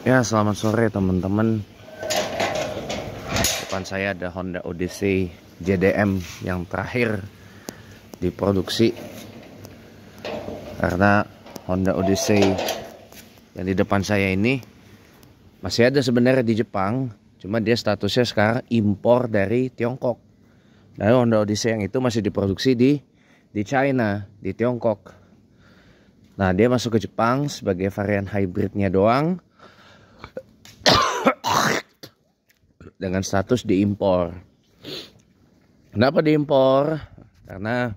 Ya, selamat sore teman-teman. Depan saya ada Honda Odyssey JDM yang terakhir diproduksi. Karena Honda Odyssey yang di depan saya ini masih ada sebenarnya di Jepang, cuma dia statusnya sekarang impor dari Tiongkok. Nah, Honda Odyssey yang itu masih diproduksi di China, di Tiongkok. Nah, dia masuk ke Jepang sebagai varian hybridnya doang, dengan status diimpor. Kenapa diimpor? Karena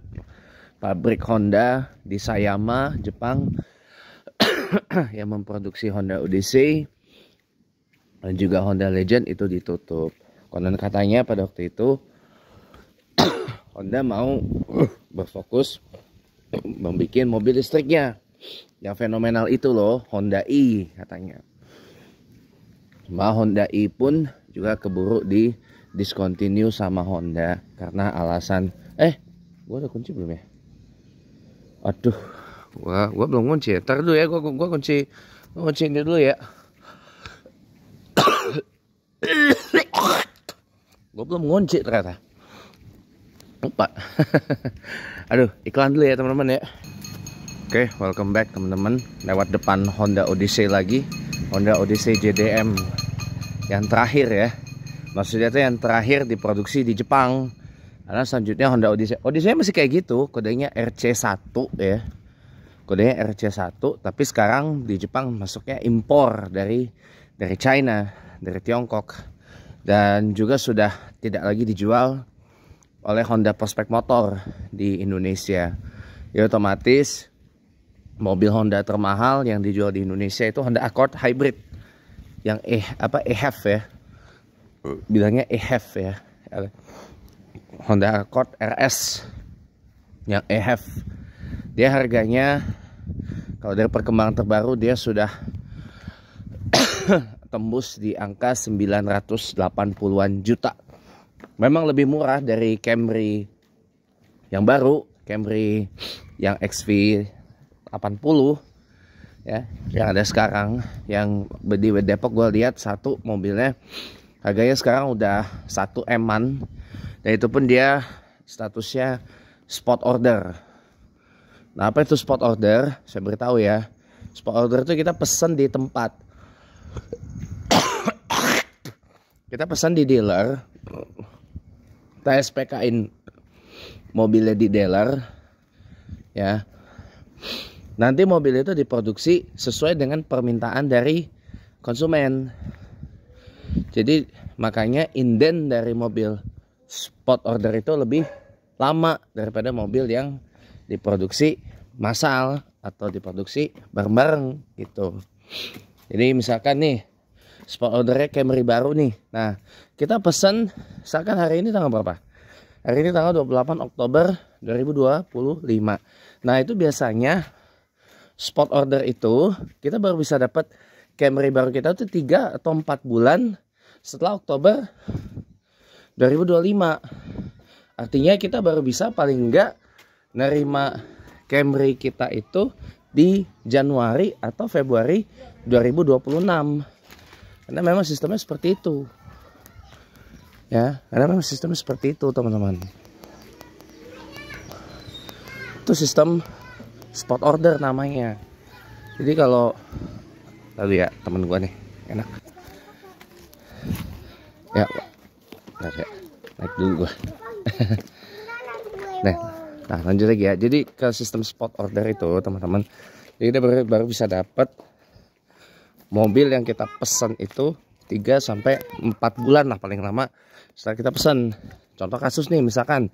pabrik Honda di Sayama, Jepang yang memproduksi Honda Odyssey dan juga Honda Legend itu ditutup. Konon katanya pada waktu itu Honda mau berfokus membuat mobil listriknya yang fenomenal itu loh, Honda i katanya. Cuma Honda i pun juga keburu di discontinue sama Honda karena alasan gua udah kunci belum ya? Aduh, gua belum kunci ya. Ntar dulu ya, gua kunci ini dulu ya. Gua belum kunci ternyata. Lupa. Aduh, iklan dulu ya teman-teman ya. Oke, welcome back teman-teman. Lewat depan Honda Odyssey lagi, Honda Odyssey JDM yang terakhir ya. Maksudnya itu yang terakhir diproduksi di Jepang. Karena selanjutnya Honda Odyssey masih kayak gitu, kodenya RC1 ya. Kodenya RC1, tapi sekarang di Jepang masuknya impor dari China, dari Tiongkok. Dan juga sudah tidak lagi dijual oleh Honda Prospect Motor di Indonesia. Ya otomatis mobil Honda termahal yang dijual di Indonesia itu Honda Accord Hybrid yang EHEV ya. Bilangnya EHEV ya. Honda Accord RS yang EHEV. Dia harganya kalau dari perkembangan terbaru dia sudah tembus di angka 980-an juta. Memang lebih murah dari Camry yang baru, Camry yang XV80 ya, yang ada sekarang. Yang di Depok gue lihat satu mobilnya harganya sekarang udah 1 M-an. Dan itu pun dia statusnya spot order. Nah, apa itu spot order? Saya beritahu ya. Spot order itu kita pesan di tempat. Kita pesan di dealer. Kita SPK-in mobilnya di dealer. Ya. Nanti mobil itu diproduksi sesuai dengan permintaan dari konsumen. Jadi makanya inden dari mobil spot order itu lebih lama daripada mobil yang diproduksi massal atau diproduksi bareng-bareng gitu. Jadi misalkan nih spot ordernya Camry baru nih. Nah, kita pesan misalkan hari ini tanggal berapa? Hari ini tanggal 28 Oktober 2025. Nah, itu biasanya spot order itu kita baru bisa dapat Camry baru kita tuh 3 atau 4 bulan setelah Oktober 2025. Artinya kita baru bisa paling enggak nerima Camry kita itu di Januari atau Februari 2026. Karena memang sistemnya seperti itu. Ya, karena memang sistemnya seperti itu, teman-teman. Itu sistem spot order namanya. Jadi kalau lalu ya temen gua nih enak. Ya, bentar ya. Naik dulu gua. Nah, lanjut lagi ya. Jadi ke sistem spot order itu, teman-teman, kita baru bisa dapat mobil yang kita pesan itu 3 sampai 4 bulan lah paling lama setelah kita pesan. Contoh kasus nih, misalkan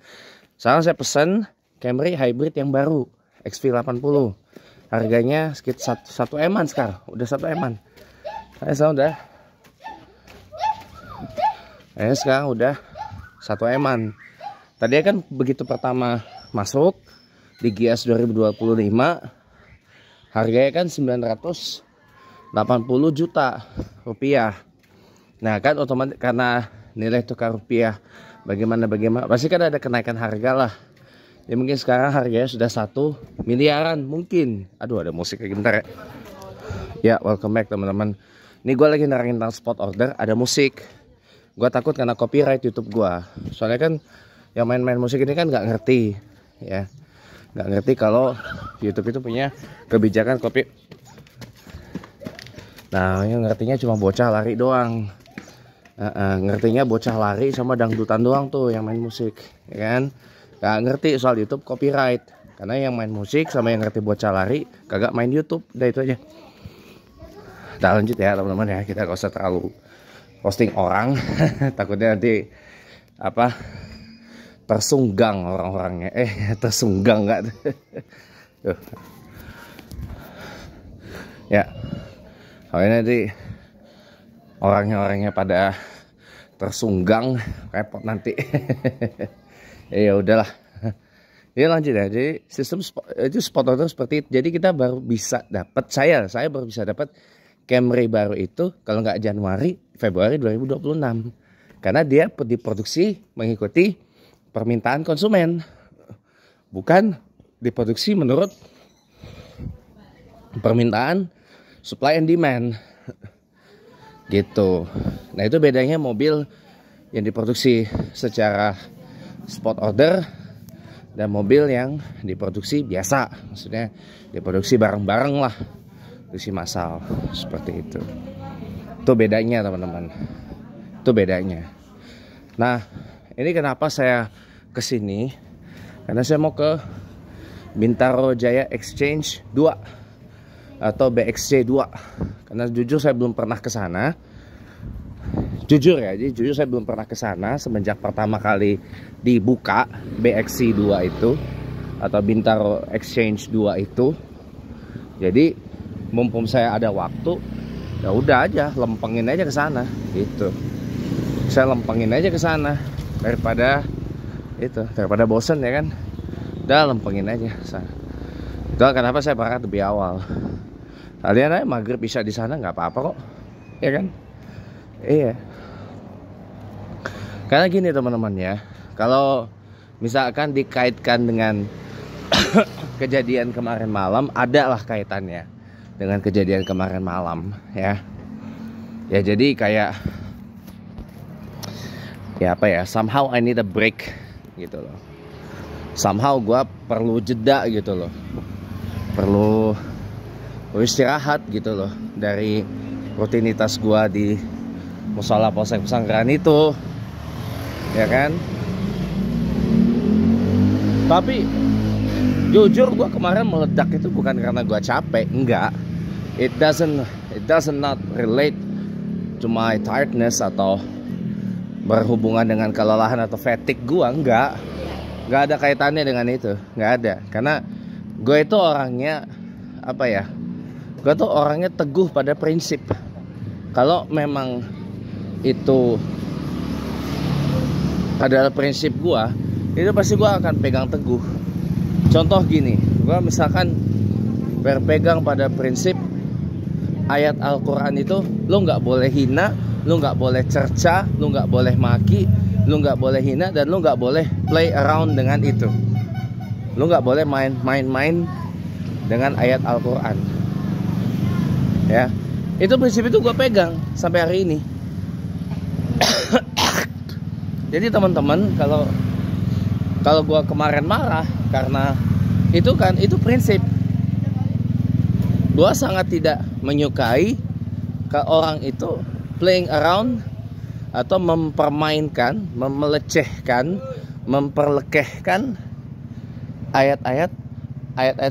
sekarang saya pesan Camry Hybrid yang baru XV80. Harganya sekitar 1 M-an sekarang. Udah 1 M-an. Sekarang udah 1 M-an. Tadi kan begitu pertama masuk di Gias 2025 harganya kan 980 juta rupiah. Nah kan otomatis karena nilai tukar rupiah bagaimana pasti kan ada kenaikan harga lah. Ya mungkin sekarang harganya sudah 1 miliaran mungkin. Aduh, ada musik lagi bentar ya. Ya, welcome back teman-teman. Ini gue lagi nerangin tentang spot order, ada musik. Gue takut kena copyright YouTube gue. Soalnya kan yang main-main musik ini kan nggak ngerti, ya, nggak ngerti kalau YouTube itu punya kebijakan copy. Nah, yang ngertinya cuma bocah lari doang. Ngertinya bocah lari sama dangdutan doang tuh yang main musik, ya kan? Nggak ngerti soal YouTube copyright. Karena yang main musik sama yang ngerti bocah lari kagak main YouTube. Udah itu aja. Kita lanjut ya teman-teman ya. Kita gak usah terlalu posting orang. Takutnya nanti apa tersunggang orang-orangnya. Tersunggang nggak? Ya. Soalnya nanti orangnya pada tersunggang, repot nanti. Ya udahlah. Ya lanjut ya. Jadi sistem spot order seperti itu. Jadi kita baru bisa dapat, saya baru bisa dapat Camry baru itu kalau nggak Januari, Februari 2026. Karena dia diproduksi mengikuti permintaan konsumen. Bukan diproduksi menurut permintaan supply and demand. Gitu. Nah, itu bedanya mobil yang diproduksi secara spot order dan mobil yang diproduksi biasa, maksudnya diproduksi bareng-bareng lah, produksi massal seperti itu. Itu bedanya teman-teman, itu bedanya. Nah, ini kenapa saya kesini, karena saya mau ke Bintaro Jaya Exchange 2 atau BXC 2, karena jujur saya belum pernah ke sana. Jujur ya, jadi jujur saya belum pernah ke sana semenjak pertama kali dibuka BXC 2 itu atau Bintaro Exchange 2 itu. Jadi mumpung saya ada waktu, ya udah aja lempengin aja ke sana gitu. Saya lempengin aja ke sana daripada bosen ya kan. Udah lempengin aja ke sana. Itu kenapa saya berangkat lebih awal. Kalian aja maghrib bisa di sana nggak apa-apa kok, ya kan? Iya. Karena gini teman-teman ya, kalau misalkan dikaitkan dengan kejadian kemarin malam, ada lah kaitannya dengan kejadian kemarin malam, ya. Ya jadi kayak, ya apa ya? Somehow I need a break, gitu loh. Somehow gue perlu jeda gitu loh, perlu istirahat gitu loh dari rutinitas gua di musala Polsek Pesanggeran itu, ya kan. Tapi jujur gua kemarin meledak itu bukan karena gua capek, enggak. It doesn't not relate to my tiredness atau berhubungan dengan kelelahan atau fatigue gua, enggak ada kaitannya dengan itu, enggak ada. Karena gue itu orangnya apa ya? Gue tuh orangnya teguh pada prinsip. Kalau memang itu adalah prinsip gue, itu pasti gue akan pegang teguh. Contoh gini, gue misalkan berpegang pada prinsip ayat Al-Quran itu, lo nggak boleh hina, lo nggak boleh cerca, lo nggak boleh maki, lo nggak boleh hina, dan lo nggak boleh play around dengan itu. Lo nggak boleh main-main dengan ayat Al-Quran. Ya, itu prinsip itu gue pegang sampai hari ini. Jadi teman-teman, kalau gue kemarin marah karena itu prinsip. Gue sangat tidak menyukai ke orang itu playing around atau mempermainkan, melecehkan, memperlekehkan ayat-ayat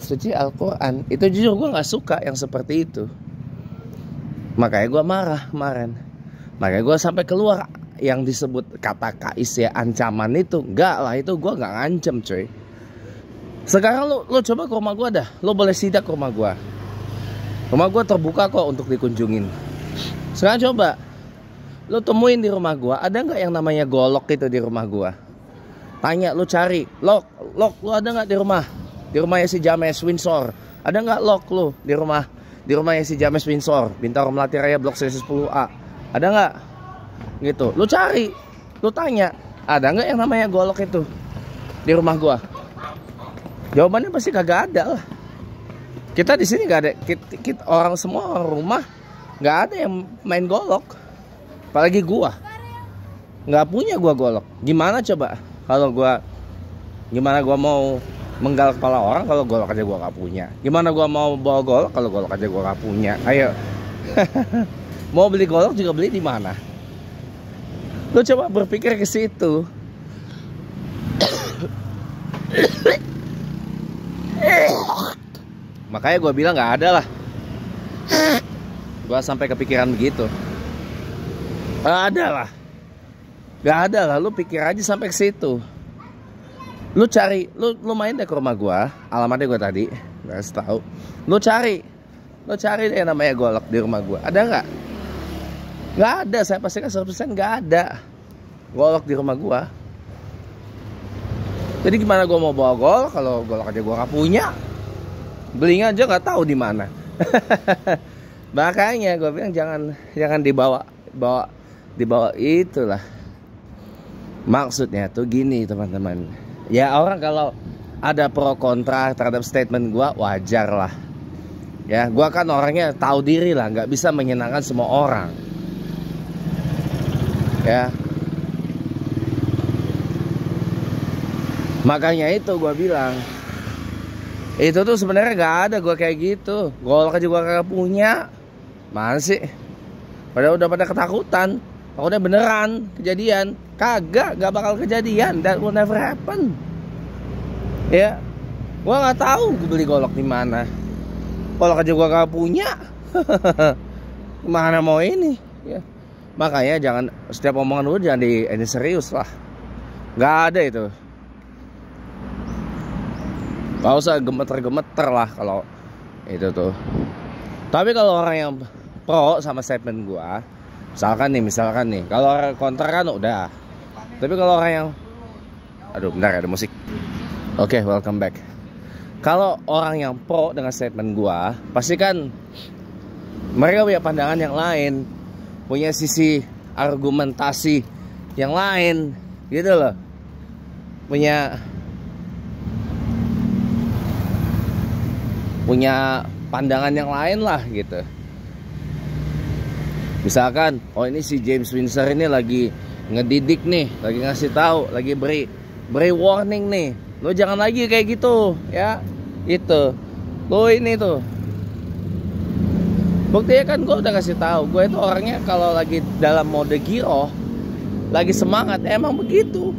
suci Al-Quran. Itu jujur gue nggak suka yang seperti itu. Makanya gue marah kemarin. Makanya gue sampai keluar yang disebut kata kais ya, ancaman itu. Enggak lah, itu gue nggak ngancem coy. Sekarang lo coba ke rumah gue dah. Lo boleh sidak ke rumah gue. Rumah gue terbuka kok untuk dikunjungin. Sekarang coba lo temuin di rumah gue, ada nggak yang namanya golok itu di rumah gue? Tanya, lo cari lock lo ada nggak di rumah? Di rumahnya si James Windsor ada nggak lock lo di rumah? Di rumahnya si James Windsor, Bintaro Melati Raya Blok C10A, ada nggak? Gitu, lu cari, lu tanya, ada nggak yang namanya golok itu di rumah gua? Jawabannya pasti kagak ada lah. Kita di sini nggak ada. Kita, orang semua orang rumah Nggak ada yang main golok. Apalagi gua. Nggak punya gua golok. Gimana coba kalau gimana gua mau menggal kepala orang kalau golok aja gua nggak punya? Gimana gua mau bawa golok kalau golok aja gua nggak punya? Ayo. Mau beli golok juga beli di mana? Lu coba berpikir ke situ. Makanya gue bilang nggak ada lah. Gue sampai kepikiran begitu. Nggak ada lah. Nggak ada lah. Lu pikir aja sampai ke situ. Lu cari, lu main deh ke rumah gue. Alamatnya gue tadi nggak tahu. Lu cari deh namanya golok di rumah gue. Ada nggak? Nggak ada. Saya pastikan 100% nggak ada golok di rumah gue. Jadi gimana gue mau bawa golok kalau golok aja gue nggak punya? Belinya aja nggak tahu di mana. Makanya gue bilang jangan dibawa itulah. Maksudnya tuh gini teman-teman. Ya orang kalau ada pro kontra terhadap statement gue wajar lah. Ya gue kan orangnya tahu diri lah, nggak bisa menyenangkan semua orang. Ya. Makanya itu gue bilang, itu tuh sebenarnya gak ada gue kayak gitu. Golok aja gue kagak punya. Mana sih? Udah pada ketakutan. Takutnya beneran kejadian. Kagak, gak bakal kejadian. That will never happen. Ya, gue nggak tahu gue beli golok di mana. Golok aja gue kagak punya. Mana mau ini? Ya. Makanya jangan setiap omongan lu jangan ini serius lah. Gak ada itu. Gak usah gemeter-gemeter lah kalau itu tuh. Tapi kalau orang yang pro sama statement gua, misalkan nih, kalau orang kontra kan udah. Tapi kalau orang yang, aduh bentar ada musik. Oke, welcome back. Kalau orang yang pro dengan statement gua, pasti kan mereka punya pandangan yang lain, punya sisi argumentasi yang lain, gitu loh. Punya pandangan yang lain lah gitu. Misalkan, oh ini si James Windsor ini lagi ngedidik nih, lagi ngasih tahu, lagi beri warning nih. Lo jangan lagi kayak gitu, ya. Itu. Lo ini tuh. Buktinya kan gue udah kasih tahu, gue itu orangnya kalau lagi dalam mode giro, lagi semangat, emang begitu.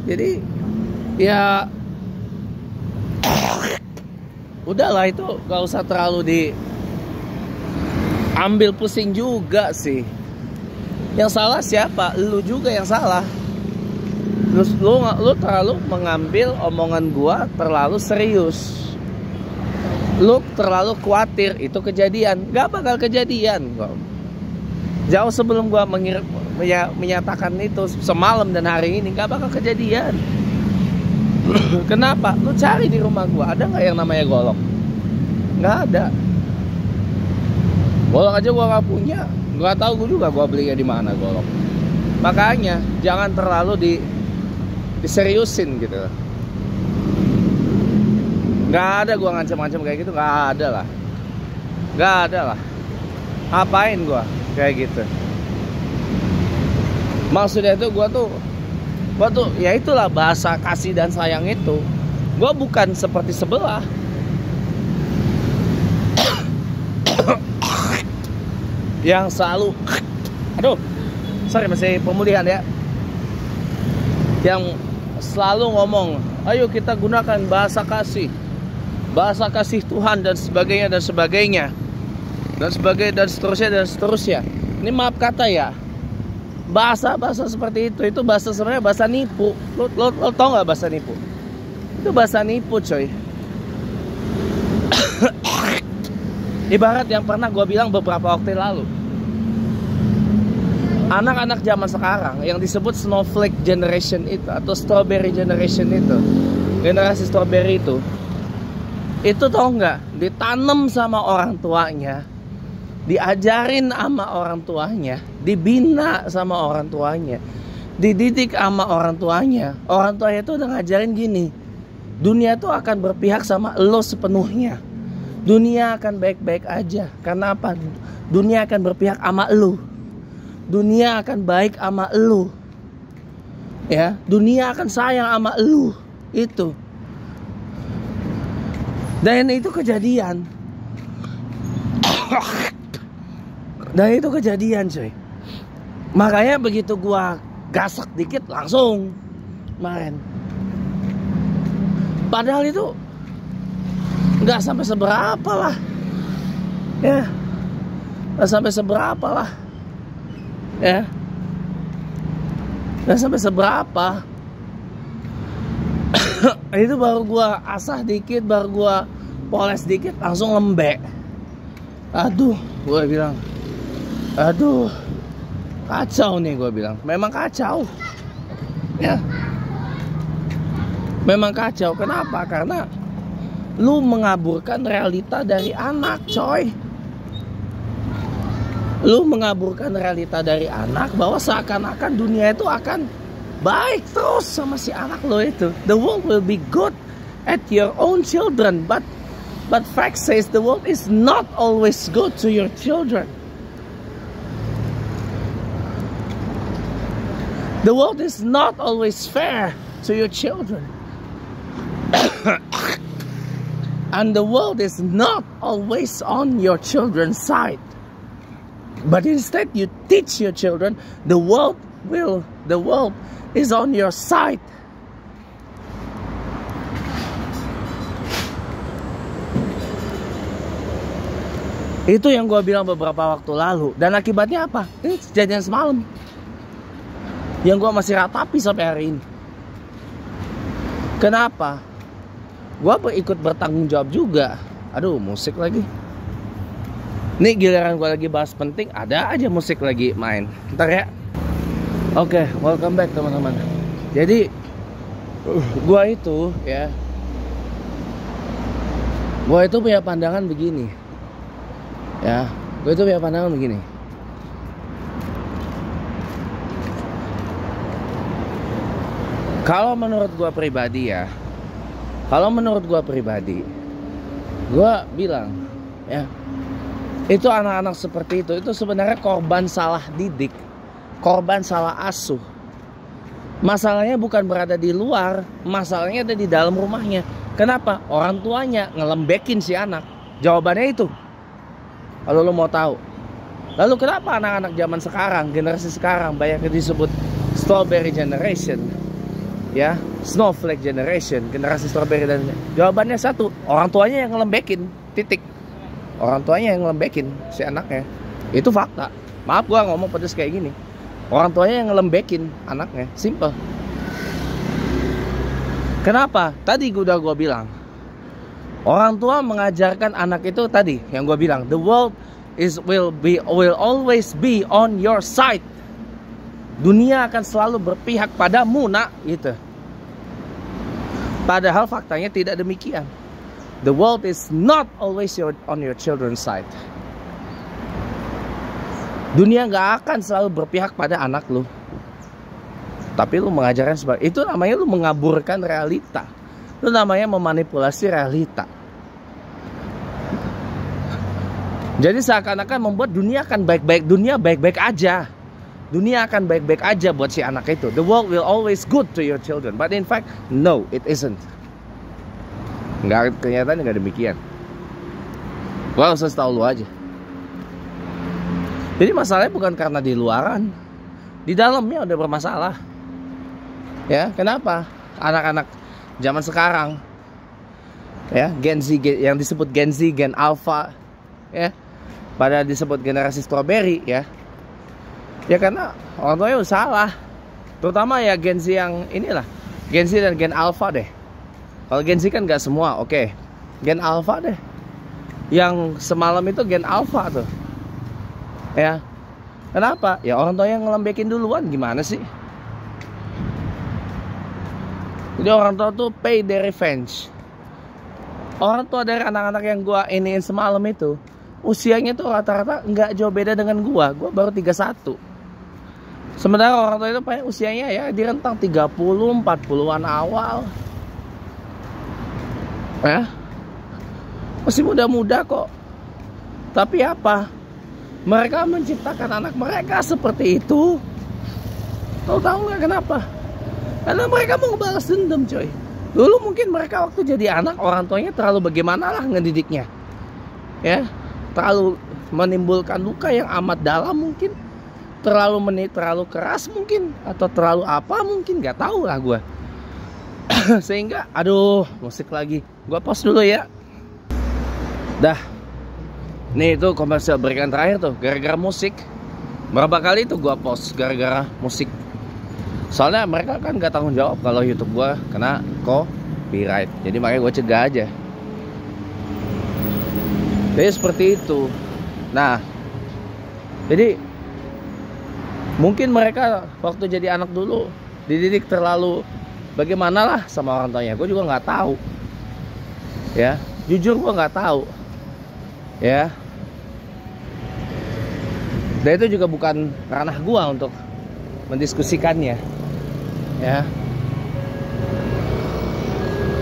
Jadi ya udahlah itu gak usah terlalu diambil pusing juga sih. Yang salah siapa? Lu juga yang salah. Terus lu terlalu mengambil omongan gua terlalu serius. Lu terlalu khawatir itu kejadian. Gak bakal kejadian kok. Jauh sebelum gua menyatakan itu semalam dan hari ini gak bakal kejadian. Kenapa? Lu cari di rumah gua, ada nggak yang namanya golok? Nggak ada. Golok aja gua nggak punya. Nggak tahu gua juga gua belinya di mana golok. Makanya jangan terlalu diseriusin gitu. Nggak ada gua ngancam-ngancam kayak gitu, nggak ada lah. Apain gua kayak gitu? Maksudnya itu gua tuh ya itulah bahasa kasih dan sayang itu. Gue bukan seperti sebelah yang selalu, aduh, sorry masih pemulihan ya, yang selalu ngomong, ayo kita gunakan bahasa kasih Tuhan dan sebagainya dan seterusnya. Ini maaf kata ya, bahasa seperti itu bahasa sebenarnya bahasa nipu. Lo tau nggak bahasa nipu? Itu bahasa nipu coy. Ibarat yang pernah gue bilang beberapa waktu lalu, anak-anak zaman sekarang yang disebut snowflake generation itu atau strawberry generation itu, generasi strawberry itu tau nggak, ditanam sama orang tuanya, diajarin sama orang tuanya, dibina sama orang tuanya, dididik sama orang tuanya. Orang tuanya itu udah ngajarin gini, dunia itu akan berpihak sama lo sepenuhnya. Dunia akan baik-baik aja. Karena apa? Dunia akan berpihak sama lu. Dunia akan baik sama lu. Ya, dunia akan sayang sama lu. Itu. Dan itu kejadian. Dan itu kejadian, coy. Makanya begitu gua gasak dikit langsung main. Padahal itu nggak sampai seberapa lah. Ya. Nggak sampai seberapa lah. Ya. Nggak sampai seberapa. Itu baru gua asah dikit, baru gua poles dikit langsung lembek. Aduh, gua bilang, aduh, kacau nih, gua bilang. Memang kacau. Ya. Memang kacau. Kenapa? Karena lu mengaburkan realita dari anak, coy. Lu mengaburkan realita dari anak bahwa seakan-akan dunia itu akan baik terus sama si anak lo itu. The world will be good at your own children, but fact says the world is not always good to your children. The world is not always fair to your children. And the world is not always on your children's side. But instead you teach your children the world is on your side. Itu yang gue bilang beberapa waktu lalu. Dan akibatnya apa? Ini kejadian semalam yang gue masih ratapi sampai hari ini. Kenapa? Gue ikut bertanggung jawab juga. Aduh, musik lagi. Nih giliran gue lagi bahas penting, ada aja musik lagi main. Ntar ya. Oke, welcome back teman-teman. Jadi gue itu ya, gue itu punya pandangan begini. Ya, gue itu punya pandangan begini. Kalau menurut gue pribadi ya, gue bilang ya, itu anak-anak seperti itu sebenarnya korban salah didik, korban salah asuh. Masalahnya bukan berada di luar, masalahnya ada di dalam rumahnya. Kenapa? Orang tuanya ngelembekin si anak. Jawabannya itu. Kalau lo mau tahu. Lalu kenapa anak-anak zaman sekarang, generasi sekarang banyak yang disebut strawberry generation, ya, snowflake generation, generasi strawberry? Dan jawabannya satu, orang tuanya yang ngelembekin, titik. Orang tuanya yang ngelembekin si anaknya. Itu fakta. Maaf gua ngomong pedes kayak gini. Orang tuanya yang ngelembekin anaknya, simple. Kenapa? Tadi udah gua bilang, orang tua mengajarkan anak itu tadi yang gue bilang, the world will always be on your side. Dunia akan selalu berpihak padamu, nak, gitu. Padahal faktanya tidak demikian. The world is not always on your children's side. Dunia nggak akan selalu berpihak pada anak lu. Tapi lu mengajarkan sebagai itu, namanya lu mengaburkan realita. Itu namanya memanipulasi realita. Jadi seakan-akan membuat dunia akan baik-baik, dunia baik-baik aja. Dunia akan baik-baik aja buat si anak itu. The world will always good to your children. But in fact, no, it isn't. Kenyataannya nggak demikian. Gua usah tahu lu aja. Jadi masalahnya bukan karena di luaran, di dalamnya udah bermasalah. Ya, kenapa? Anak-anak zaman sekarang, ya, Gen Z, yang disebut Gen Z, Gen Alpha, ya, pada disebut generasi strawberry, ya. Ya karena orang tuanya udah salah. Terutama ya Gen Z yang inilah, Gen Z dan Gen Alpha deh. Kalau Gen Z kan nggak semua, oke. Gen Alpha deh. Yang semalam itu Gen Alpha tuh. Ya. Kenapa? Ya orang tuanya ngelembekin duluan, gimana sih? Jadi orang tua tuh pay their revenge. Orang tua dari anak-anak yang gua iniin semalam itu, usianya tuh rata-rata nggak jauh beda dengan gua baru 31. Sementara orang tua itu usianya ya di rentang 30, 40-an awal. Ya. Masih muda-muda kok. Tapi apa? Mereka menciptakan anak mereka seperti itu. Tahu nggak kenapa? Karena mereka mau balas dendam, coy. Dulu mungkin mereka waktu jadi anak, orang tuanya terlalu bagaimana lah ngedidiknya, ya, terlalu menimbulkan luka yang amat dalam mungkin, terlalu keras mungkin, atau terlalu apa mungkin, nggak tahu lah gue. Sehingga, aduh, musik lagi. Gue pause dulu ya. Dah. Nih itu komersial berikan terakhir tuh, gara-gara musik. Berapa kali tuh gue pause gara-gara musik. Soalnya mereka kan gak tanggung jawab kalau YouTube gue kena copyright. Jadi makanya gue cegah aja. Jadi seperti itu. Nah, jadi mungkin mereka waktu jadi anak dulu dididik terlalu bagaimana lah sama orang tuanya. Gue juga gak tahu. Ya, jujur gue gak tahu. Ya. Dan itu juga bukan ranah gua untuk mendiskusikannya, ya.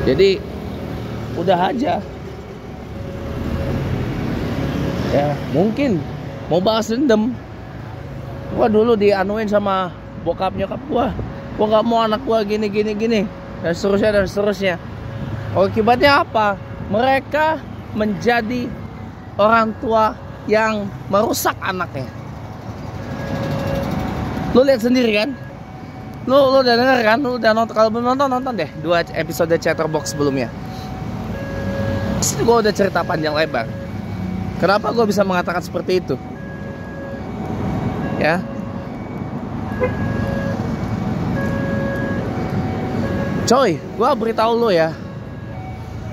Jadi udah aja, ya. Mungkin mau balas dendam. Gua dulu dianuin sama bokap nyokap gua nggak mau anak gua gini dan seterusnya. Akibatnya apa? Mereka menjadi orang tua yang merusak anaknya. Lu lihat sendiri kan? Lu udah denger kan? Lu udah nonton, kalau belum nonton deh 2 episode Chatterbox sebelumnya. Gue udah cerita panjang lebar. Kenapa gue bisa mengatakan seperti itu? Ya. Coy, gue beritahu lu ya.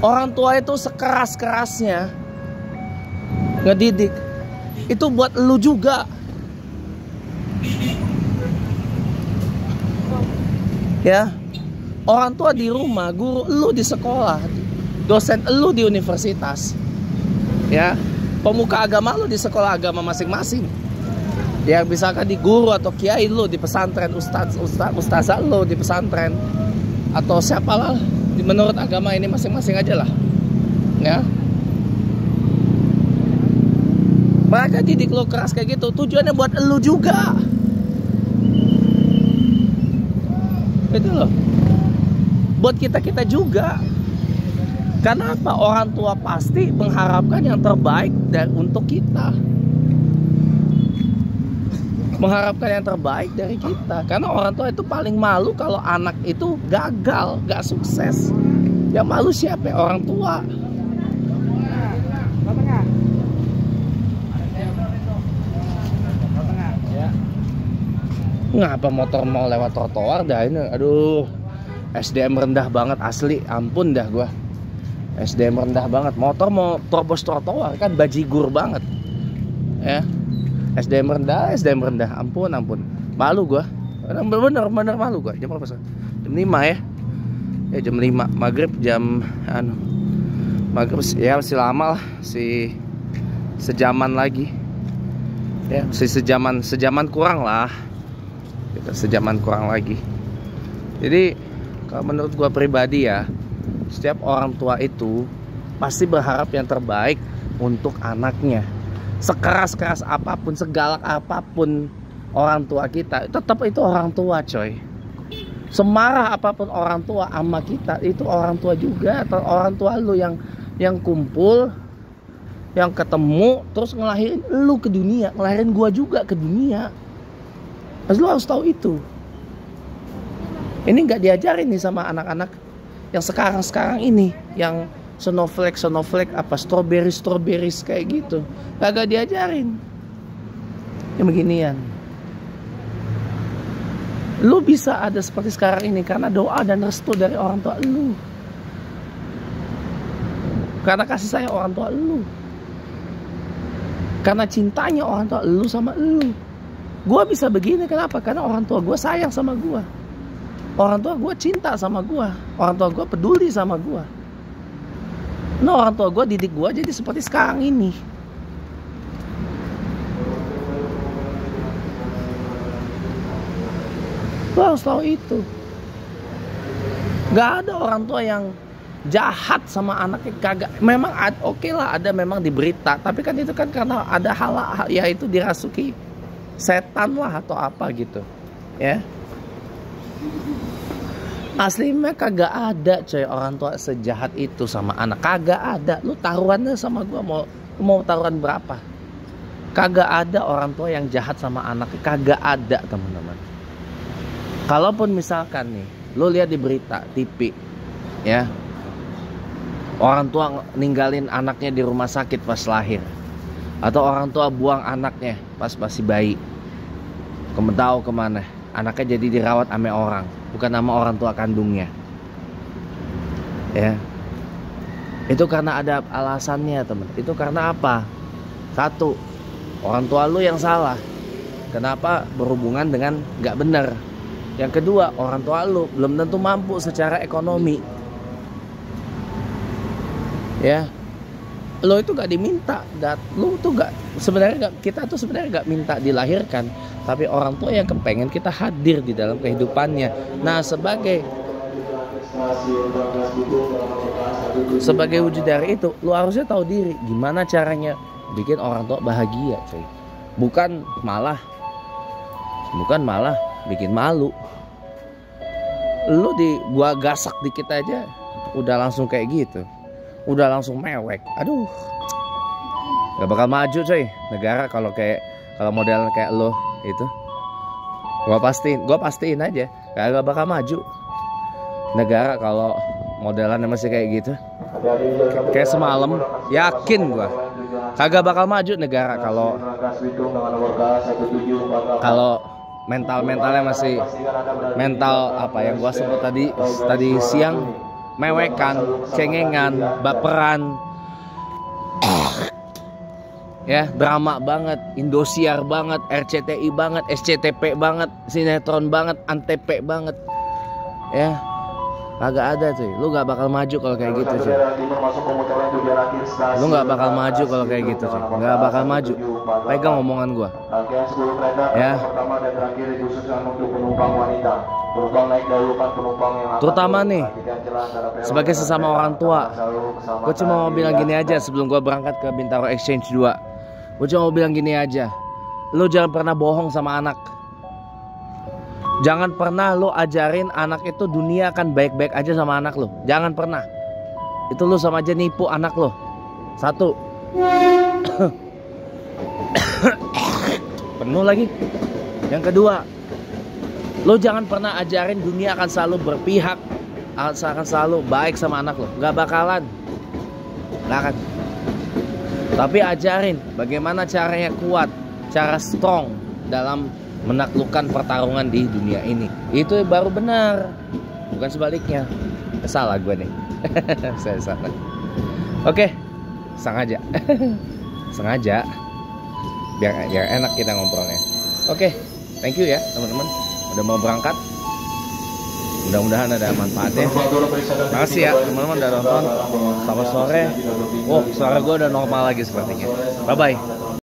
Orang tua itu sekeras-kerasnya ngedidik, itu buat lu juga. Ya, orang tua di rumah, guru lu di sekolah, dosen lu di universitas, ya, pemuka agama lu di sekolah agama masing-masing, ya, misalkan di guru atau kiai lu di pesantren, ustazah lu di pesantren, atau siapalah menurut agama ini masing-masing aja lah, ya. Mereka didik lu keras kayak gitu, tujuannya buat lu juga. Itu loh, buat kita juga. Karena apa? Orang tua pasti mengharapkan yang terbaik untuk kita, mengharapkan yang terbaik dari kita. Karena orang tua itu paling malu kalau anak itu gagal, gak sukses. Yang malu siapa? Orang tua. Ngapa motor mau lewat trotoar dah ini? Aduh, SDM rendah banget asli, ampun dah gua. SDM rendah banget, motor mau terobos trotoar kan bajigur banget. Ya. SDM rendah, ampun. Malu gua. Bener malu gua. Jam berapa? Jam 5 ya. Ya jam 5, maghrib jam maghrib ya masih lama lah, sejaman lagi. Ya, sejaman kurang lah. Sejaman kurang lagi. Jadi kalau menurut gua pribadi ya, setiap orang tua itu pasti berharap yang terbaik untuk anaknya. Sekeras-keras apapun, segalak apapun orang tua kita, tetap itu orang tua, coy. Semarah apapun orang tua sama kita, itu orang tua juga. Atau orang tua lu yang kumpul, yang ketemu, terus ngelahirin lu ke dunia, ngelahirin gua juga ke dunia. Lu harus tahu itu. Ini nggak diajarin nih sama anak-anak yang sekarang ini, yang snowflake apa strawberry kayak gitu, kagak diajarin yang beginian. Lu bisa ada seperti sekarang ini karena doa dan restu dari orang tua lu, karena kasih sayang orang tua lu, karena cintanya orang tua lu sama lu. Gue bisa begini kenapa? Karena orang tua gue sayang sama gue, orang tua gue cinta sama gue, orang tua gue peduli sama gue. Nah, orang tua gue didik gue jadi seperti sekarang ini. Lo harus tahu itu. Gak ada orang tua yang jahat sama anaknya kagak. Memang oke lah, ada memang di berita, tapi kan itu kan karena ada hal ya itu dirasuki setan lah atau apa gitu ya. Aslinya kagak ada coy orang tua sejahat itu sama anak, kagak ada. Lu taruhannya sama gua mau taruhan berapa? Kagak ada orang tua yang jahat sama anaknya, kagak ada teman-teman. Kalaupun misalkan nih lu lihat di berita TV ya, orang tua ninggalin anaknya di rumah sakit pas lahir, atau orang tua buang anaknya pas masih bayi, tahu kemana, anaknya jadi dirawat sama orang, bukan sama orang tua kandungnya ya. Itu karena ada alasannya teman. Itu karena apa? Satu, orang tua lu yang salah, kenapa berhubungan dengan gak benar. Yang kedua, orang tua lu belum tentu mampu secara ekonomi ya. Lo itu gak diminta, lo tuh gak, sebenarnya kita tuh sebenarnya gak minta dilahirkan, tapi orang tua yang kepengen kita hadir di dalam kehidupannya. Nah, sebagai wujud dari itu, lo harusnya tahu diri gimana caranya bikin orang tua bahagia, coy. Bukan malah bikin malu. Lo gua gasak dikit aja udah langsung kayak gitu, udah langsung mewek. Aduh, gak bakal maju coy negara kalau model kayak lo itu. Gua pastiin aja gak bakal maju negara kalau modelannya masih kayak gitu. Kayak semalam, yakin gua kagak bakal maju negara kalau mentalnya masih mental apa yang gua sebut tadi siang, mewekan, cengengan, baperan ya, drama banget, Indosiar banget, RCTI banget, SCTP banget, sinetron banget, Antep banget ya. Kagak ada cuy. Lu gak bakal maju kalau kayak gitu cuy. Lu gak bakal maju kalau kayak gitu cuy. Gak bakal maju. Pegang omongan gua ya. Terutama nih sebagai sesama orang tua, gue cuma mau bilang gini aja sebelum gue berangkat ke Bintaro Exchange 2. Gue cuma mau bilang gini aja, lu jangan pernah bohong sama anak. Jangan pernah lu ajarin anak itu dunia akan baik-baik aja sama anak lu. Jangan pernah. Itu lu sama aja nipu anak lu. Satu. Penuh lagi. Yang kedua, lo jangan pernah ajarin dunia akan selalu berpihak, akan selalu baik sama anak lo. Gak bakalan. Gak akan. Tapi ajarin bagaimana caranya kuat, cara strong dalam menaklukkan pertarungan di dunia ini. Itu baru benar. Bukan sebaliknya. Salah gue nih. Saya salah. Oke, sengaja. Sengaja. Biar enak kita ngobrolnya. Oke, thank you ya teman-teman. Udah mau berangkat. Mudah-mudahan ada manfaatnya. Makasih ya teman-teman udah nonton. Selamat sore. Oh, suara gue udah normal lagi sepertinya. Bye-bye.